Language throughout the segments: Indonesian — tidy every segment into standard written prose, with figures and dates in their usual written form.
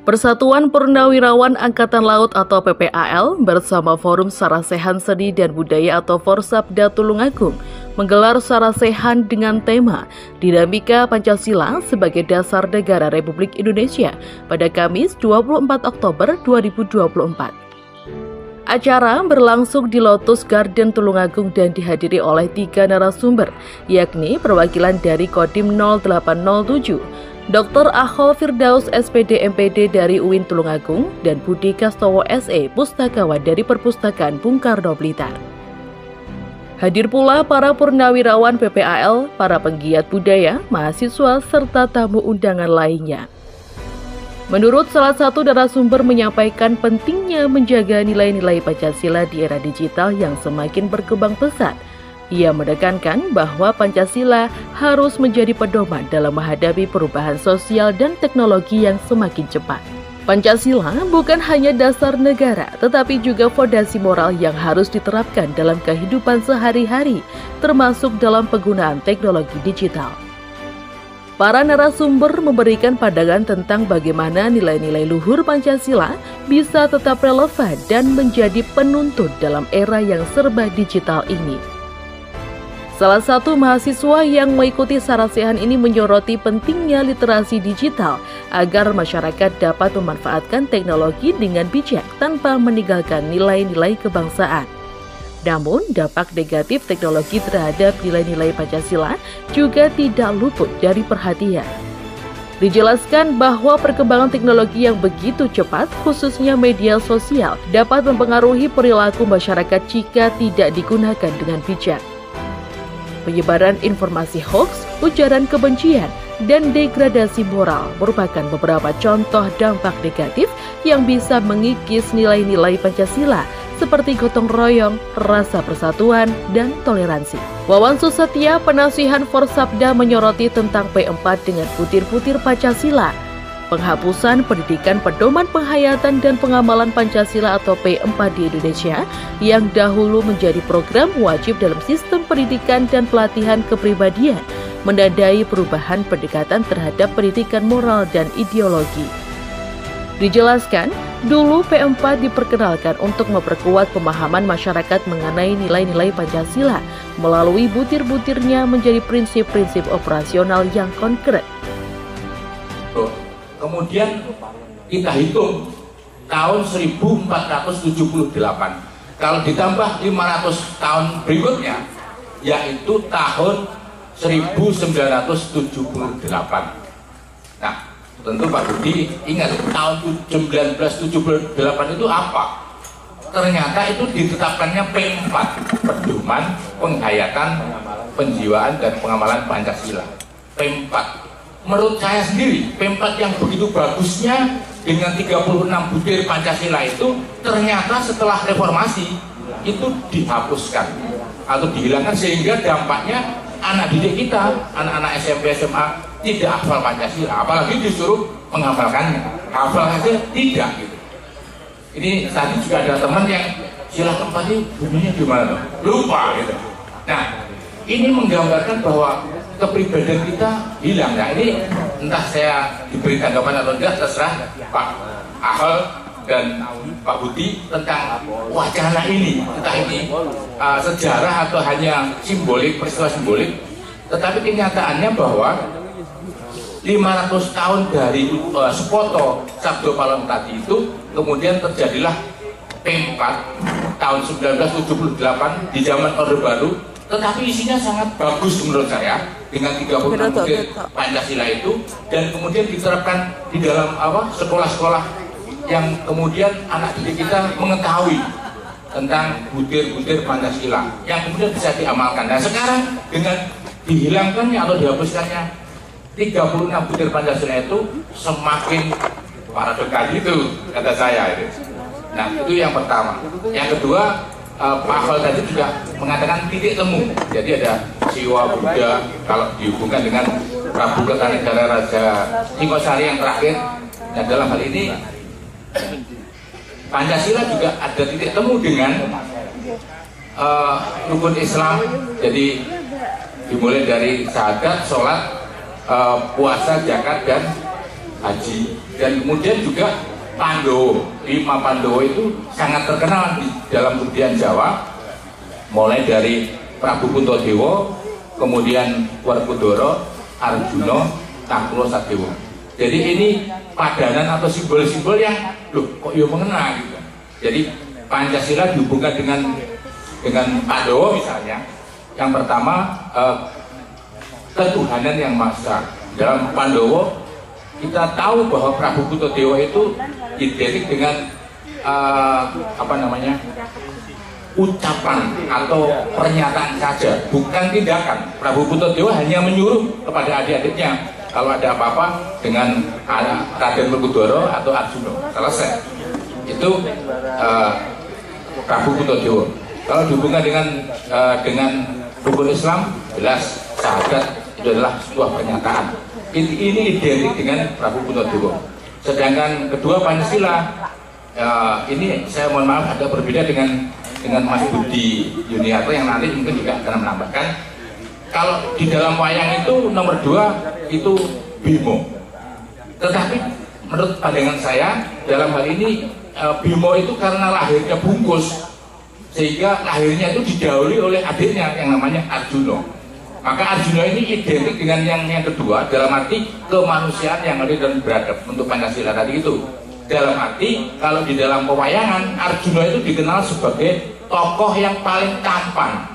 Persatuan Purnawirawan Angkatan Laut atau PPAL bersama Forum Sarasehan Seni dan Budaya atau Forsapda Tulungagung menggelar Sarasehan dengan tema Dinamika Pancasila sebagai Dasar Negara Republik Indonesia pada Kamis 24 Oktober 2024. Acara berlangsung di Lotus Garden Tulungagung dan dihadiri oleh 3 narasumber, yakni perwakilan dari Kodim 0807, Dr. Ahol Firdaus SPD MPD dari UIN Tulungagung dan Budi Kastowo SE Pustakawan dari Perpustakaan Bung Karno Blitar. Hadir pula para purnawirawan PPAL, para penggiat budaya, mahasiswa, serta tamu undangan lainnya. Menurut salah satu narasumber menyampaikan pentingnya menjaga nilai-nilai Pancasila di era digital yang semakin berkembang pesat. Ia menekankan bahwa Pancasila harus menjadi pedoman dalam menghadapi perubahan sosial dan teknologi yang semakin cepat. Pancasila bukan hanya dasar negara, tetapi juga fondasi moral yang harus diterapkan dalam kehidupan sehari-hari, termasuk dalam penggunaan teknologi digital. Para narasumber memberikan pandangan tentang bagaimana nilai-nilai luhur Pancasila bisa tetap relevan dan menjadi penuntun dalam era yang serba digital ini. Salah satu mahasiswa yang mengikuti Sarasehan ini menyoroti pentingnya literasi digital agar masyarakat dapat memanfaatkan teknologi dengan bijak tanpa meninggalkan nilai-nilai kebangsaan. Namun, dampak negatif teknologi terhadap nilai-nilai Pancasila juga tidak luput dari perhatian. Dijelaskan bahwa perkembangan teknologi yang begitu cepat, khususnya media sosial, dapat mempengaruhi perilaku masyarakat jika tidak digunakan dengan bijak. Penyebaran informasi hoaks, ujaran kebencian, dan degradasi moral merupakan beberapa contoh dampak negatif yang bisa mengikis nilai-nilai Pancasila seperti gotong royong, rasa persatuan, dan toleransi. Wawan Susatya, penasihan Forsapda, menyoroti tentang P4 dengan butir-butir Pancasila, penghapusan pendidikan pedoman penghayatan dan pengamalan Pancasila atau P4 di Indonesia yang dahulu menjadi program wajib dalam sistem pendidikan dan pelatihan kepribadian, menandai perubahan pendekatan terhadap pendidikan moral dan ideologi. Dijelaskan, dulu P4 diperkenalkan untuk memperkuat pemahaman masyarakat mengenai nilai-nilai Pancasila melalui butir-butirnya menjadi prinsip-prinsip operasional yang konkret. Kemudian kita hitung tahun 1478. Kalau ditambah 500 tahun berikutnya, yaitu tahun 1978. Nah, tentu Pak Budi ingat tahun 1978 itu apa? Ternyata itu ditetapkannya P4, Pedoman Penghayatan, Penjiwaan dan Pengamalan Pancasila. P4. Menurut saya sendiri, P4 yang begitu bagusnya dengan 36 butir Pancasila itu ternyata setelah reformasi itu dihapuskan atau dihilangkan, sehingga dampaknya anak didik kita, anak-anak SMP, SMA tidak hafal Pancasila, apalagi disuruh menghafalkannya. Hafal saja tidak gitu. Ini tadi juga ada teman yang silahkan Pak, bunyinya gimana? Lupa gitu. Nah, ini menggambarkan bahwa kepribadian kita hilang. Nah, ini entah saya diberi tanggapan atau tidak, terserah Pak Ahol dan Pak Budi tentang wacana ini, entah ini sejarah atau hanya simbolik, peristiwa simbolik. Tetapi kenyataannya bahwa 500 tahun dari Supoto Sabdo Palem tadi itu kemudian terjadilah P4 tahun 1978 di zaman Orde Baru, tetapi isinya sangat bagus menurut saya dengan 36 butir Pancasila itu, dan kemudian diterapkan di dalam sekolah-sekolah yang kemudian anak didik kita mengetahui tentang butir-butir Pancasila yang kemudian bisa diamalkan. Nah, sekarang dengan dihilangkannya atau dihapuskannya 36 butir Pancasila itu semakin paradokal itu, kata saya itu. Nah, itu yang pertama. Yang kedua, Pak Ahol tadi juga mengatakan titik temu. Jadi ada Siwa Buddha, kalau dihubungkan dengan Prabu Kertanegara Raja Singosari yang terakhir. Nah, dalam hal ini Pancasila juga ada titik temu dengan rukun Islam. Jadi dimulai dari syahadat, sholat, puasa, zakat, dan haji. Dan kemudian juga Pandowo, 5 Pandowo itu sangat terkenal di dalam kebudayaan Jawa, mulai dari Prabu Puntadewa, kemudian Werkudara, Arjuna, Nakula, Sadewa. Jadi ini padanan atau simbol-simbol yang loh kok ya mengena gitu. Jadi Pancasila dihubungkan dengan Pandowo misalnya. Yang pertama ketuhanan yang Maha Esa. Dalam Pandowo kita tahu bahwa Prabu Puntadewa itu identik dengan ucapan atau pernyataan saja, bukan tindakan. Prabu Puntadewa hanya menyuruh kepada adik-adiknya kalau ada apa-apa dengan Raden Werkudara atau Arjuna, selesai. Itu Prabu Puntadewa. Kalau dihubungkan dengan rukun Islam, jelas syahadat itu adalah sebuah pernyataan. Ini identik dengan Prabu Puntadewa. Sedangkan kedua Pancasila, ini saya mohon maaf agak berbeda dengan Mas Budi Yuniarto yang nanti mungkin juga akan menambahkan. Kalau di dalam wayang itu nomor 2 itu Bimo. Tetapi menurut pandangan saya dalam hal ini Bimo itu karena lahirnya bungkus, sehingga lahirnya itu didahului oleh adiknya yang namanya Arjuna. Maka Arjuna ini identik dengan yang kedua dalam arti kemanusiaan yang adil dan beradab untuk Pancasila tadi itu. Dalam arti kalau di dalam pewayangan Arjuna itu dikenal sebagai tokoh yang paling tampan,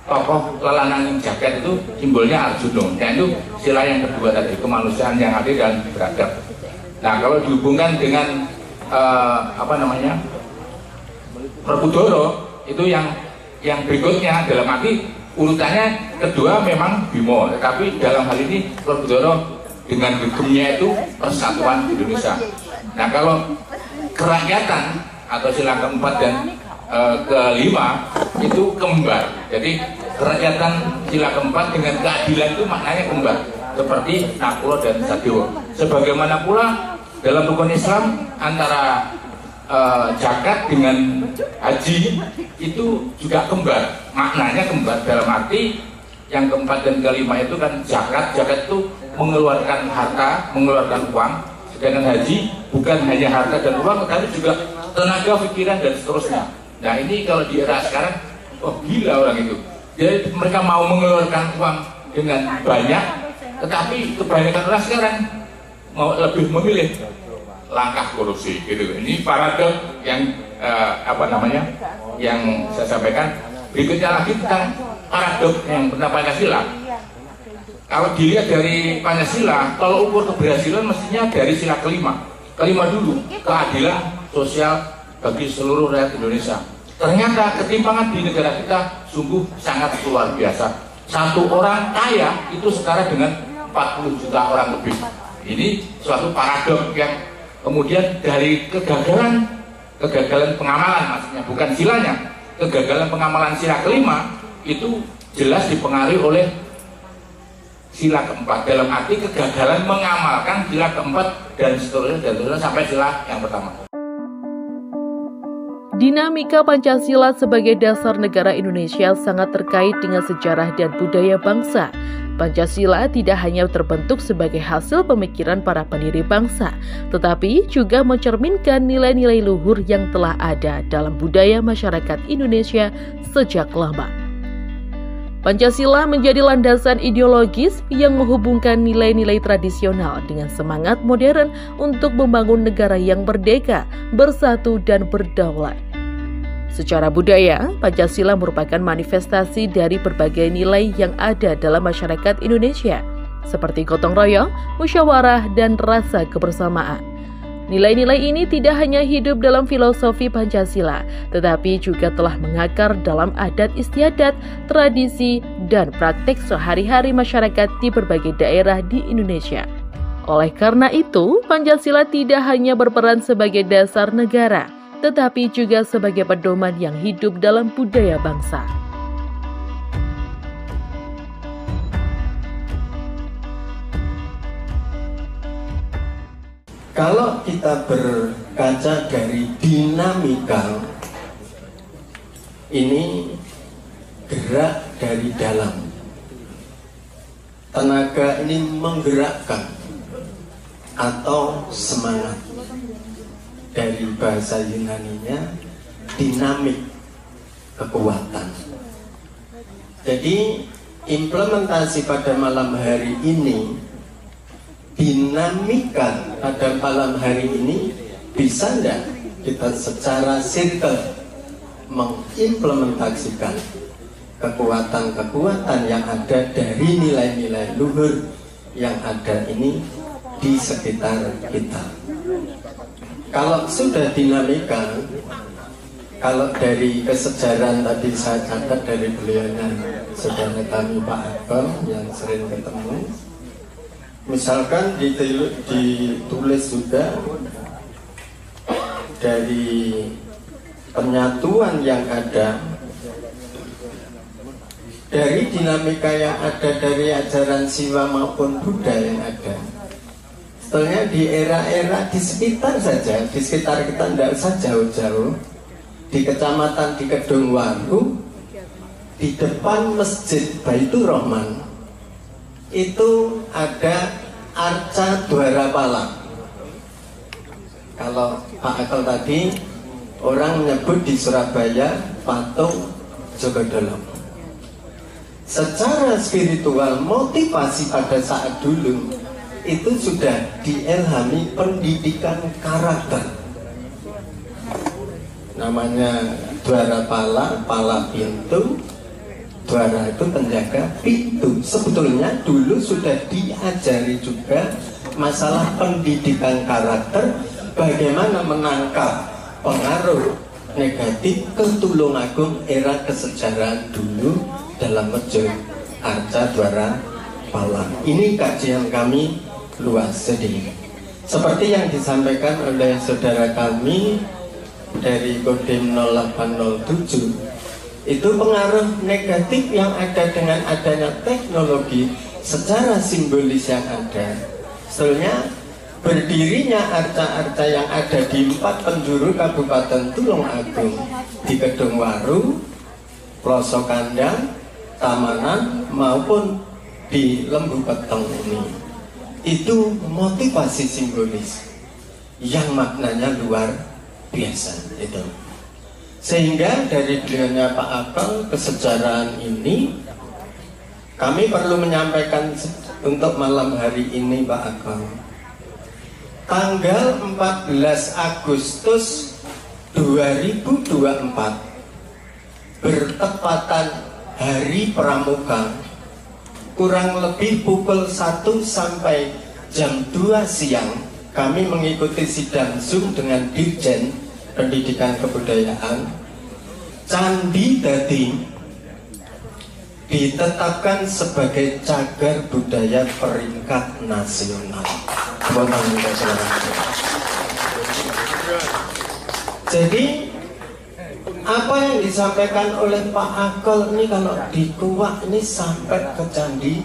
tokoh lelanang yang jagat itu simbolnya Arjuna. Dan itu sila yang kedua tadi, kemanusiaan yang adil dan beradab. Nah kalau dihubungkan dengan Werkudara itu yang berikutnya, dalam arti urutannya kedua memang Bimo, tetapi dalam hal ini Werkudara dengan gegemnya itu persatuan Indonesia. Nah kalau kerakyatan atau sila keempat dan kelima itu kembar. Jadi kerakyatan sila keempat dengan keadilan itu maknanya kembar, seperti Nakula dan Sadewa. Sebagaimana pula dalam rukun Islam antara zakat dengan haji itu juga kembar, maknanya kembar dalam arti yang keempat dan kelima itu kan zakat itu mengeluarkan harta, mengeluarkan uang, sedangkan haji bukan hanya harta dan uang tetapi juga tenaga, pikiran dan seterusnya. Nah ini kalau di era sekarang, oh gila orang itu. Jadi mereka mau mengeluarkan uang dengan banyak, tetapi kebanyakan orang sekarang mau lebih memilih langkah korupsi gitu. Ini paradoks yang yang saya sampaikan. Berikutnya lagi tentang paradoks yang tentang Pancasila. Kalau dilihat dari Pancasila, kalau ukur keberhasilan mestinya dari sila kelima dulu, keadilan sosial bagi seluruh rakyat Indonesia. Ternyata ketimpangan di negara kita sungguh sangat luar biasa. Satu orang kaya itu setara dengan 40 juta orang lebih. Ini suatu paradoks yang kemudian dari kegagalan pengamalan, maksudnya bukan silanya, kegagalan pengamalan sila kelima itu jelas dipengaruhi oleh sila keempat, dalam arti kegagalan mengamalkan sila keempat dan seterusnya sampai sila yang pertama. Dinamika Pancasila sebagai dasar negara Indonesia sangat terkait dengan sejarah dan budaya bangsa. Pancasila tidak hanya terbentuk sebagai hasil pemikiran para pendiri bangsa, tetapi juga mencerminkan nilai-nilai luhur yang telah ada dalam budaya masyarakat Indonesia sejak lama. Pancasila menjadi landasan ideologis yang menghubungkan nilai-nilai tradisional dengan semangat modern untuk membangun negara yang merdeka, bersatu, dan berdaulat. Secara budaya, Pancasila merupakan manifestasi dari berbagai nilai yang ada dalam masyarakat Indonesia, seperti gotong royong, musyawarah, dan rasa kebersamaan. Nilai-nilai ini tidak hanya hidup dalam filosofi Pancasila, tetapi juga telah mengakar dalam adat istiadat, tradisi, dan praktek sehari-hari masyarakat di berbagai daerah di Indonesia. Oleh karena itu, Pancasila tidak hanya berperan sebagai dasar negara, tetapi juga sebagai pedoman yang hidup dalam budaya bangsa. Kalau kita berkaca dari dinamika ini, gerak dari dalam, tenaga ini menggerakkan atau semangat. Dari bahasa Yunaninya dinamik, kekuatan. Jadi implementasi pada malam hari ini, dinamika pada malam hari ini, bisa enggak kita secara circle mengimplementasikan kekuatan-kekuatan yang ada dari nilai-nilai luhur yang ada ini di sekitar kita. Kalau sudah dinamika, kalau dari kesejarahan tadi saya catat dari beliaunya saudara kami Pak Akbar yang sering ketemu, misalkan ditulis juga dari penyatuan yang ada, dari dinamika yang ada dari ajaran Siwa maupun Buddha yang ada. Sebetulnya di era-era di sekitar saja, di sekitar kita tidak usah jauh-jauh, di kecamatan di Kedungwaru, di depan Masjid Baitur Rahman itu ada arca Dwarapala. Kalau Pak Akal tadi orang menyebut di Surabaya patung Jogodolo. Secara spiritual, motivasi pada saat dulu itu sudah diilhami pendidikan karakter. Namanya Dwarapala, pala pintu, Dwara itu penjaga pintu. Sebetulnya dulu sudah diajari juga masalah pendidikan karakter, bagaimana menangkap pengaruh negatif ke Tulungagung era kesejarahan dulu dalam wujud arca Dwarapala. Ini kajian kami luas. Jadi seperti yang disampaikan oleh saudara kami dari Kodim 0807, itu pengaruh negatif yang ada dengan adanya teknologi secara simbolis yang ada. Sebetulnya berdirinya arca-arca yang ada di 4 penjuru Kabupaten Tulungagung, di Kedungwaru, Ploso Kandang, Tamanan maupun di Lembu Peteng ini, itu motivasi simbolis yang maknanya luar biasa itu. Sehingga dari beliaunya Pak Akal kesejarahan ini kami perlu menyampaikan untuk malam hari ini Pak Akal. Tanggal 14 Agustus 2024 bertepatan Hari Pramuka, kurang lebih pukul 1 sampai jam 2 siang kami mengikuti sidang Zoom dengan Dirjen Pendidikan Kebudayaan. Candi Dadi ditetapkan sebagai cagar budaya peringkat nasional. Jadi apa yang disampaikan oleh Pak Akal ini kalau dikuak ini sampai ke Candi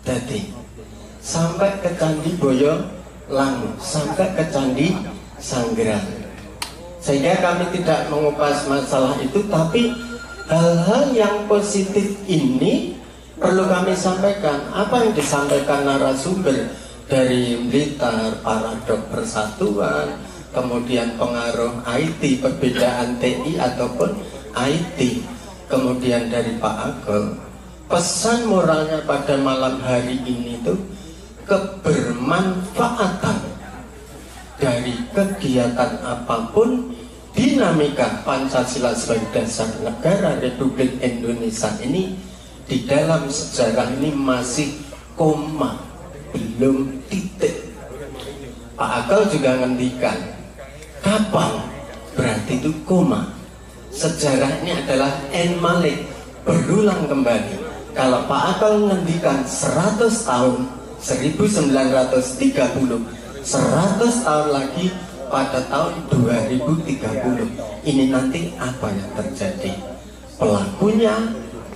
Dadi, sampai ke Candi Boyolangu, sampai ke Candi Sanggeran. Sehingga kami tidak mengupas masalah itu, tapi hal-hal yang positif ini perlu kami sampaikan. Apa yang disampaikan narasumber dari Blitar, Paradok Persatuan, kemudian pengaruh IT, perbedaan TI ataupun IT, kemudian dari Pak Akal, pesan moralnya pada malam hari ini itu kebermanfaatan dari kegiatan apapun. Dinamika Pancasila sebagai dasar negara Republik Indonesia ini di dalam sejarah ini masih koma, belum titik. Pak Akal juga ngendikan kapan berarti itu koma. Sejarah ini adalah en malik, berulang kembali. Kalau Pak Akal ngendikan 100 tahun 1930, 100 tahun lagi pada tahun 2030 ini nanti apa yang terjadi, pelakunya,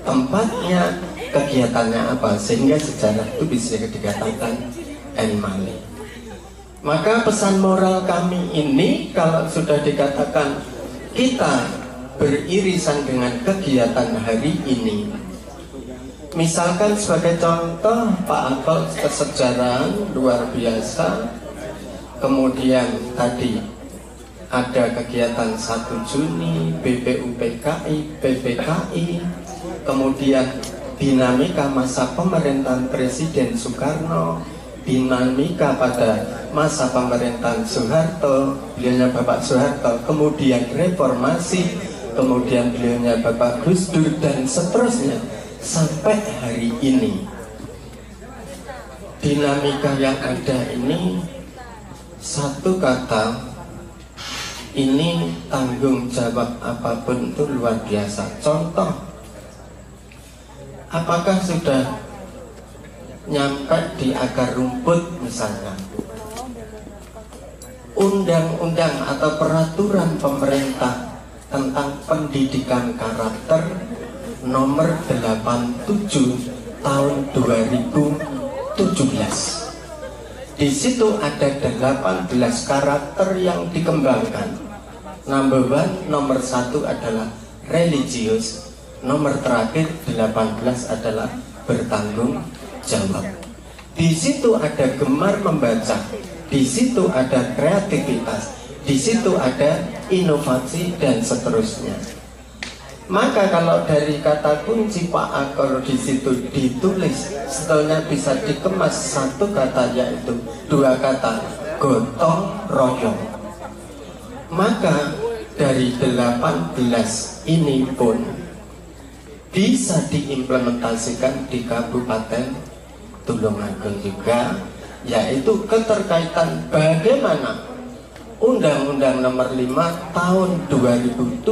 tempatnya, kegiatannya apa, sehingga sejarah itu bisa dikatakan en malik. Maka pesan moral kami ini kalau sudah dikatakan kita beririsan dengan kegiatan hari ini, misalkan sebagai contoh Pak Akal kesejarahan luar biasa kemudian tadi ada kegiatan 1 Juni, BPUPKI, PPKI, kemudian dinamika masa pemerintahan Presiden Soekarno, dinamika pada masa pemerintahan Soeharto, beliaunya Bapak Soeharto, kemudian reformasi, kemudian beliaunya Bapak Gus Dur, dan seterusnya sampai hari ini. Dinamika yang ada ini, satu kata, ini tanggung jawab apapun itu luar biasa. Contoh, apakah sudah nyampe di akar rumput misalnya undang-undang atau peraturan pemerintah tentang pendidikan karakter nomor 87 tahun 2017. Di situ ada 18 karakter yang dikembangkan. Nomor 1 adalah religius, nomor terakhir 18 adalah bertanggung jawab. Di situ ada gemar membaca, di situ ada kreativitas, di situ ada inovasi dan seterusnya. Maka kalau dari kata kunci Pak Akor di situ ditulis, sebetulnya bisa dikemas satu kata, yaitu 2 kata, gotong royong. Maka dari 18 ini pun bisa diimplementasikan di Kabupaten Tulungagung juga, yaitu keterkaitan bagaimana Undang-Undang Nomor 5 Tahun 2017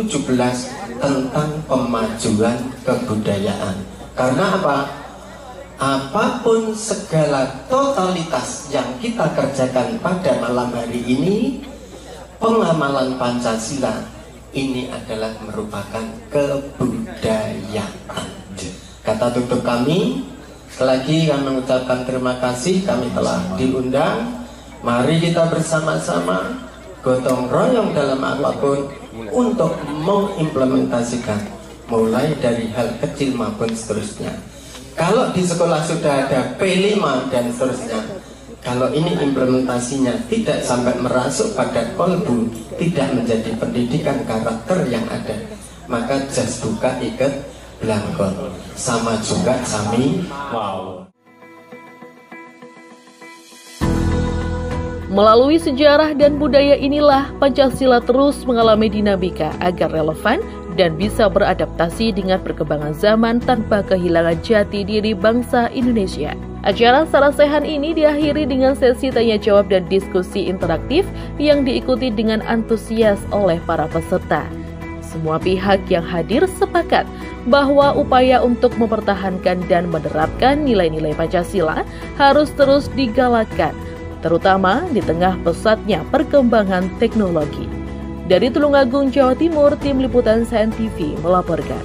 tentang pemajuan kebudayaan. Karena apa? Apapun segala totalitas yang kita kerjakan pada malam hari ini, pengamalan Pancasila ini adalah merupakan kebudayaan. Kata tutup kami, sekali lagi kami mengucapkan terima kasih, kami telah diundang. Mari kita bersama-sama gotong royong dalam apapun untuk mengimplementasikan, mulai dari hal kecil maupun seterusnya. Kalau di sekolah sudah ada P5 dan seterusnya, kalau ini implementasinya tidak sampai merasuk pada kolbu, tidak menjadi pendidikan karakter yang ada, maka jas buka ikat belangkon. Sama juga sami wow. Melalui sejarah dan budaya inilah Pancasila terus mengalami dinamika agar relevan dan bisa beradaptasi dengan perkembangan zaman tanpa kehilangan jati diri bangsa Indonesia. Acara Sarasehan ini diakhiri dengan sesi tanya jawab dan diskusi interaktif yang diikuti dengan antusias oleh para peserta. Semua pihak yang hadir sepakat bahwa upaya untuk mempertahankan dan menerapkan nilai-nilai Pancasila harus terus digalakkan, terutama di tengah pesatnya perkembangan teknologi. Dari Tulungagung, Jawa Timur, Tim Liputan SCN TV melaporkan.